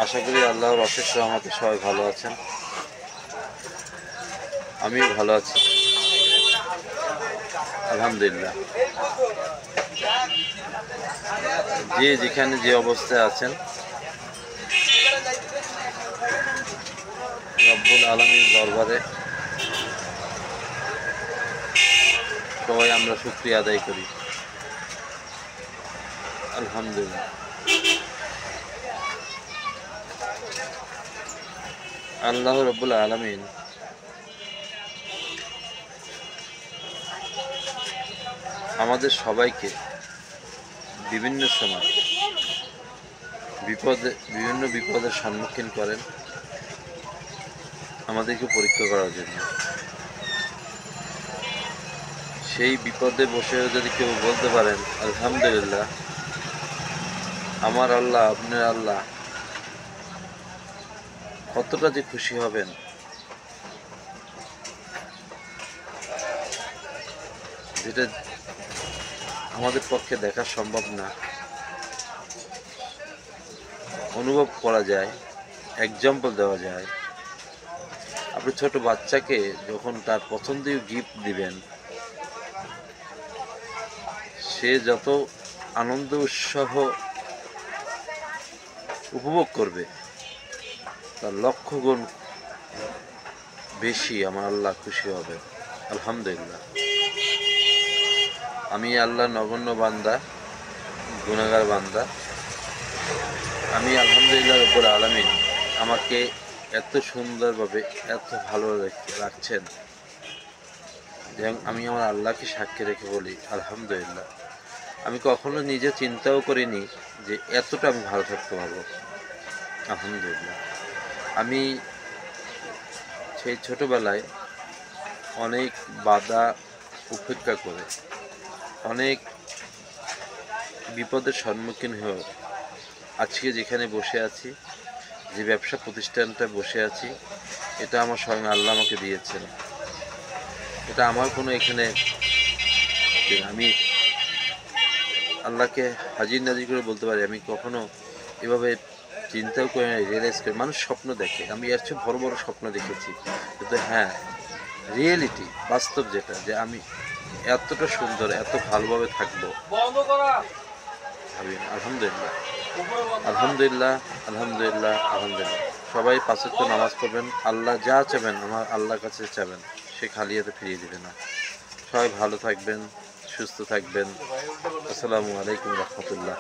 আশা করি আল্লাহর অশেষ রহমতে সবাই ভালো আছেন। আমিও ভালো আছি আলহামদুলিল্লাহ। যে যেখানে যে অবস্থায় আছেন, রব্বুল আলামিন দরবারে সবাই আমরা শুকরিয়া আদায় করি আলহামদুলিল্লাহ। আল্লাহ রব্বুল আলামিন আমাদের সবাইকে বিভিন্ন সময় বিভিন্ন বিপদের সম্মুখীন করেন আমাদেরকে পরীক্ষা করার জন্য। সেই বিপদে বসেও যদি কেউ বলতে পারেন আলহামদুলিল্লাহ, আমার আল্লাহ আপনার আল্লাহ কতটা যে খুশি হবেন যেটা আমাদের পক্ষে দেখা সম্ভব না। অনুভব করা যায়, এক্সাম্পল দেওয়া যায়। আপনি ছোট বাচ্চাকে যখন তার পছন্দীয় গিফট দিবেন, সে যত আনন্দ উৎসাহ উপভোগ করবে তার লক্ষ গুণ বেশি আমার আল্লাহ খুশি হবে আলহামদুলিল্লাহ। আমি আল্লাহ নগণ্য বান্দা, গুনাহগার বান্দা। আমি আলহামদুলিল্লাহ রব্বুল আলামিন আমাকে এত সুন্দরভাবে এত ভালো রাখছেন যে আমি আমার আল্লাহকে সাক্ষী রেখে বলি আলহামদুলিল্লাহ। আমি কখনো নিজে চিন্তাও করিনি যে এতটা আমি ভালো থাকতে পারবো আলহামদুলিল্লাহ। আমি সেই ছোটোবেলায় অনেক বাধা উপেক্ষা করে অনেক বিপদের সম্মুখীন হয়েও আজকে যেখানে বসে আছি, যে ব্যবসা প্রতিষ্ঠানটা বসে আছি, এটা আমার স্বয়ং আল্লাহ আমাকে দিয়েছেন। এটা আমার কোনো এখানে আমি আল্লাহকে হাজির নাজির করে বলতে পারি আমি কখনো এভাবে চিন্তাও করে রিয়েলাইজ করি। মানুষ স্বপ্ন দেখে, আমি এর চেয়ে বড় বড় স্বপ্ন দেখেছি, কিন্তু হ্যাঁ রিয়েলিটি বাস্তব যেটা, যে আমি এতটা সুন্দর এত ভালোভাবে থাকবো ভাবি। আলহামদুলিল্লাহ আলহামদুলিল্লাহ আলহামদুলিল্লাহ আলহামদুলিল্লাহ। সবাই 5 ওয়াক্ত নামাজ পড়বেন। আল্লাহ যা চাবেন আমার আল্লাহর কাছে চাবেন, সে খালি হাতে ফিরিয়ে দেবে না। সবাই ভালো থাকবেন, সুস্থ থাকবেন। আসসালামু আলাইকুম রহমতুল্লাহ।